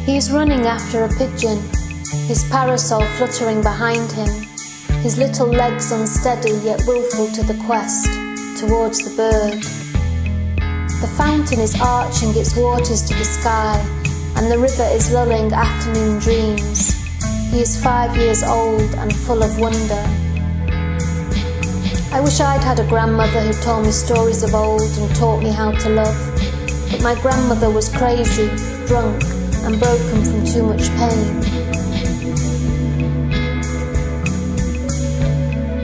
He is running after a pigeon, his parasol fluttering behind him, his little legs unsteady yet willful to the quest, towards the bird. The fountain is arching its waters to the sky, and the river is lulling afternoon dreams. He is 5 years old and full of wonder. I wish I'd had a grandmother who told me stories of old and taught me how to love, but my grandmother was crazy, drunk, and broken from too much pain.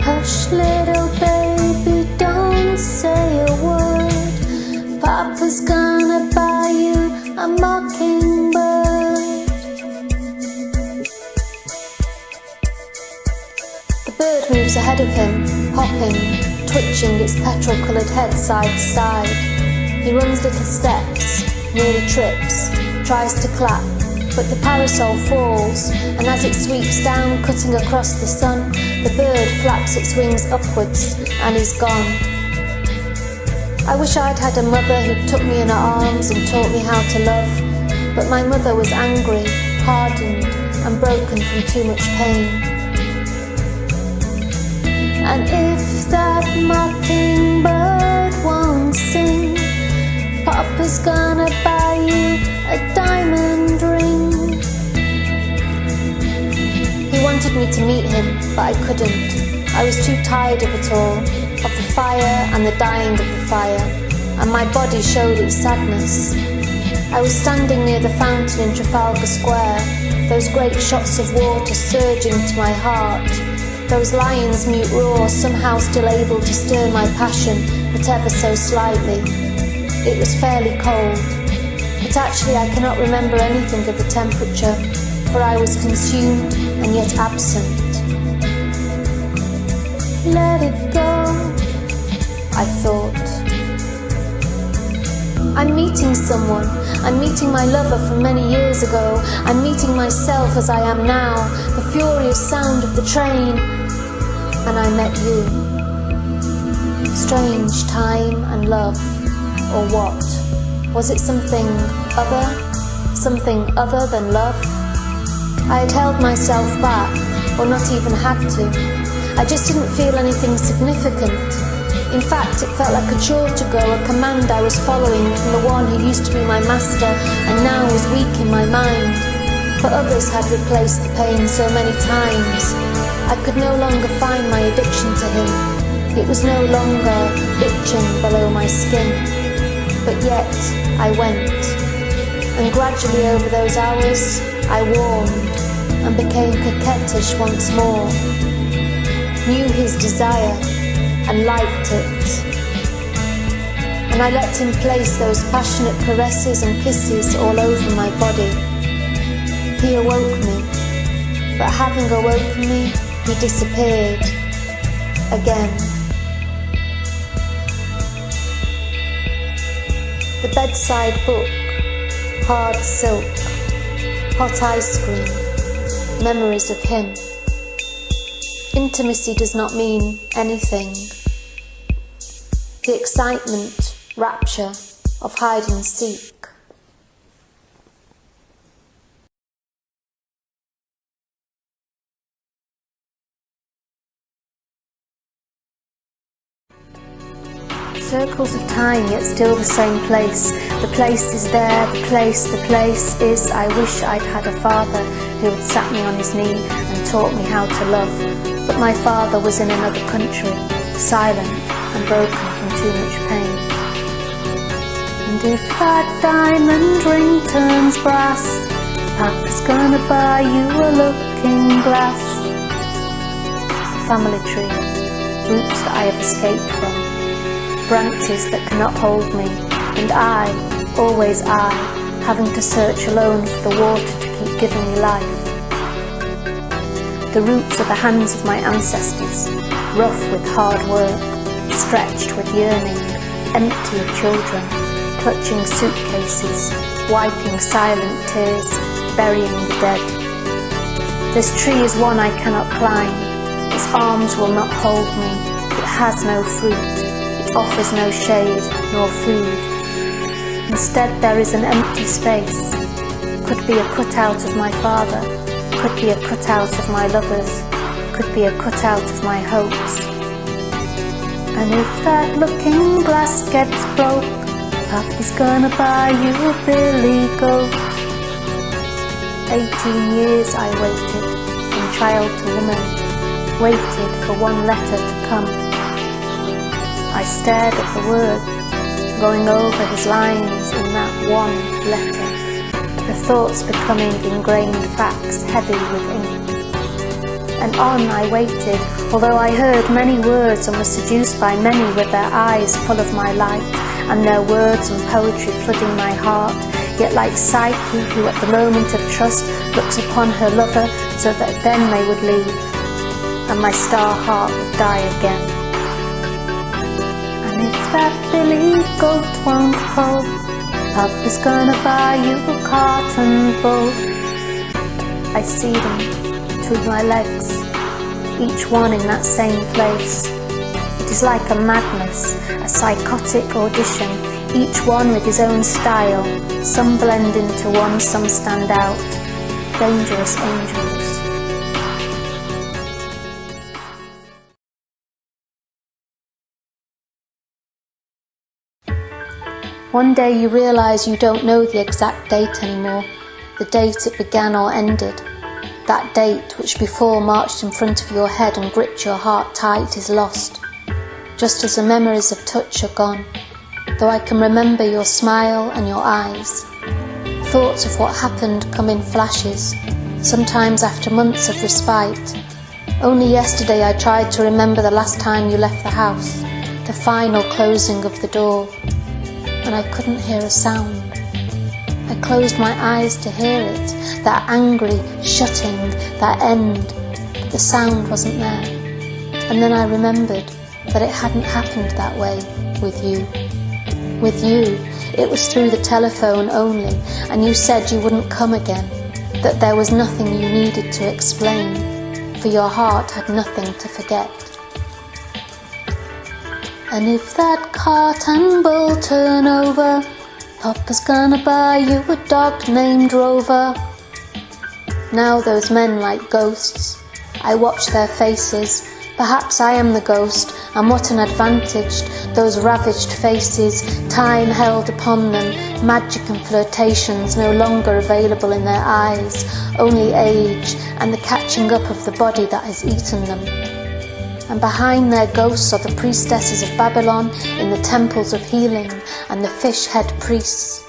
Hush, little baby, don't say a word. Papa's gonna buy you a mockingbird. The bird moves ahead of him, hopping, twitching its petrol-coloured head side to side. He runs little steps, nearly trips, tries to clap, but the parasol falls, and as it sweeps down, cutting across the sun, the bird flaps its wings upwards and is gone. I wish I'd had a mother who took me in her arms and taught me how to love, but my mother was angry, hardened, and broken from too much pain. And if that mockingbird won't sing, Papa's gonna buy you a diamond ring. He wanted me to meet him, but I couldn't. I was too tired of it all, of the fire and the dying of the fire, and my body showed its sadness. I was standing near the fountain in Trafalgar Square, those great shots of water surging to my heart, those lions' mute roar somehow still able to stir my passion, but ever so slightly. It was fairly cold, but actually I cannot remember anything of the temperature, for I was consumed and yet absent. Let it go, I thought. I'm meeting someone. I'm meeting my lover from many years ago. I'm meeting myself as I am now, the furious sound of the train. And I met you. Strange time and love, or what? Was it something other? Something other than love? I had held myself back, or not even had to. I just didn't feel anything significant. In fact, it felt like a chore to go, a command I was following from the one who used to be my master and now was weak in my mind. For others had replaced the pain so many times. I could no longer find my addiction to him. It was no longer itching below my skin. But yet, I went. And gradually over those hours, I warmed and became coquettish once more. Knew his desire and liked it. And I let him place those passionate caresses and kisses all over my body. He awoke me, but having awoken me, he disappeared again. The bedside book, hard silk, hot ice cream, memories of him. Intimacy does not mean anything. The excitement, rapture of hide and seek. Circles of time, yet still the same place. The place is there, the place is. I wish I'd had a father who had sat me on his knee and taught me how to love. But my father was in another country, silent and broken from too much pain. And if that diamond ring turns brass, Papa's gonna buy you a looking glass. Family tree, roots that I have escaped from, branches that cannot hold me, and I, always I, having to search alone for the water to keep giving me life. The roots are the hands of my ancestors, rough with hard work, stretched with yearning, empty of children, clutching suitcases, wiping silent tears, burying the dead. This tree is one I cannot climb, its arms will not hold me, it has no fruit, it offers no shade nor food. Instead there is an empty space, could be a cutout of my father, could be a cutout of my lovers, could be a cutout of my hopes. And if that looking glass gets broke, Papa's gonna buy you a billy goat. 18 years I waited, from child to woman, waited for one letter to come. I stared at the words, going over his lines in that one letter, the thoughts becoming ingrained facts heavy with ink. And on I waited, although I heard many words and was seduced by many with their eyes full of my light, and their words and poetry flooding my heart, yet like Psyche, who at the moment of trust looks upon her lover so that then they would leave, and my star heart would die again. And if that billy goat won't crow, Papa's gonna buy you a cotton boat. I see them, two of my legs, each one in that same place. It is like a madness, a psychotic audition, each one with his own style. Some blend into one, some stand out. Dangerous angels. One day you realise you don't know the exact date anymore, the date it began or ended. That date which before marched in front of your head and gripped your heart tight is lost, just as the memories of touch are gone, though I can remember your smile and your eyes. Thoughts of what happened come in flashes, sometimes after months of respite. Only yesterday I tried to remember the last time you left the house, the final closing of the door, and I couldn't hear a sound. I closed my eyes to hear it, that angry shutting, that end, but the sound wasn't there. And then I remembered that it hadn't happened that way with you. With you, it was through the telephone only, and you said you wouldn't come again, that there was nothing you needed to explain, for your heart had nothing to forget. And if that cart and bull turn over, Papa's gonna buy you a dog named Rover. Now those men like ghosts, I watch their faces. Perhaps I am the ghost, and what an advantage, those ravaged faces, time held upon them, magic and flirtations no longer available in their eyes, only age and the catching up of the body that has eaten them. And behind their ghosts are the priestesses of Babylon in the temples of healing, and the fish-head priests.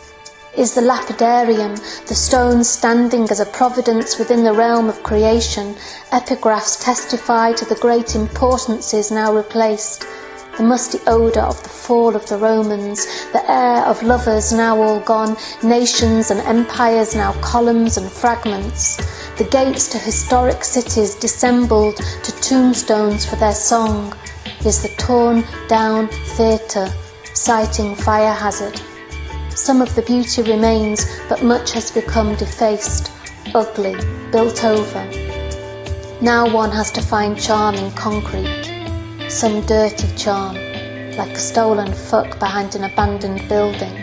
Is the lapidarium, the stone standing as a providence within the realm of creation. Epigraphs testify to the great importances now replaced, the musty odour of the fall of the Romans, the air of lovers now all gone, nations and empires now columns and fragments, the gates to historic cities dissembled to tombstones for their song, is the torn down theatre, citing fire hazard. Some of the beauty remains, but much has become defaced, ugly, built over. Now one has to find charm in concrete, some dirty charm, like a stolen fuck behind an abandoned building.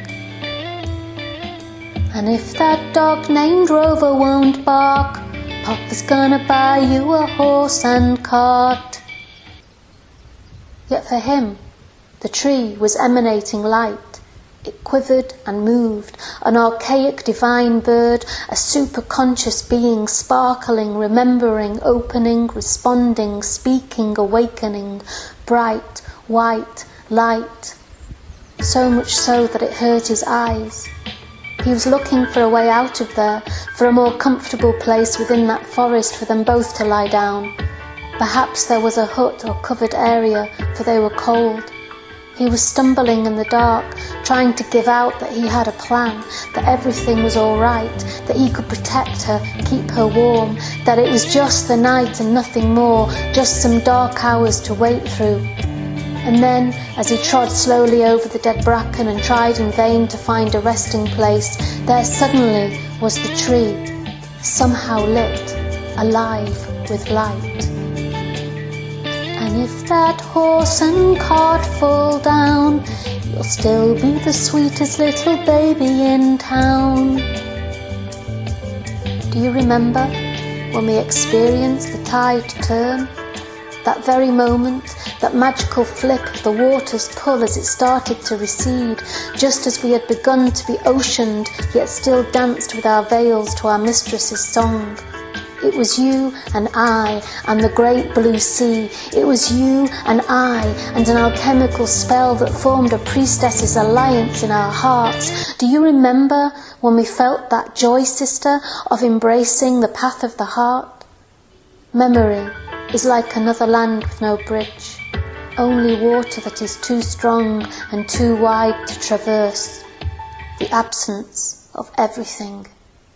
And if that dog named Rover won't bark, Papa's gonna buy you a horse and cart. Yet for him, the tree was emanating light. It quivered and moved, an archaic divine bird, a superconscious being, sparkling, remembering, opening, responding, speaking, awakening, bright, white, light. So much so that it hurt his eyes. He was looking for a way out of there, for a more comfortable place within that forest for them both to lie down. Perhaps there was a hut or covered area, for they were cold. He was stumbling in the dark, trying to give out that he had a plan, that everything was all right, that he could protect her, keep her warm, that it was just the night and nothing more, just some dark hours to wait through. And then, as he trod slowly over the dead bracken and tried in vain to find a resting place, there suddenly was the tree, somehow lit, alive with light. And if that horse and cart fall down, you'll still be the sweetest little baby in town. Do you remember when we experienced the tide turn? That very moment, that magical flip of the water's pull as it started to recede, just as we had begun to be oceaned, yet still danced with our veils to our mistress's song. It was you and I and the great blue sea. It was you and I and an alchemical spell that formed a priestess's alliance in our hearts. Do you remember when we felt that joy, sister, of embracing the path of the heart? Memory is like another land with no bridge, only water that is too strong and too wide to traverse. The absence of everything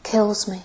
kills me.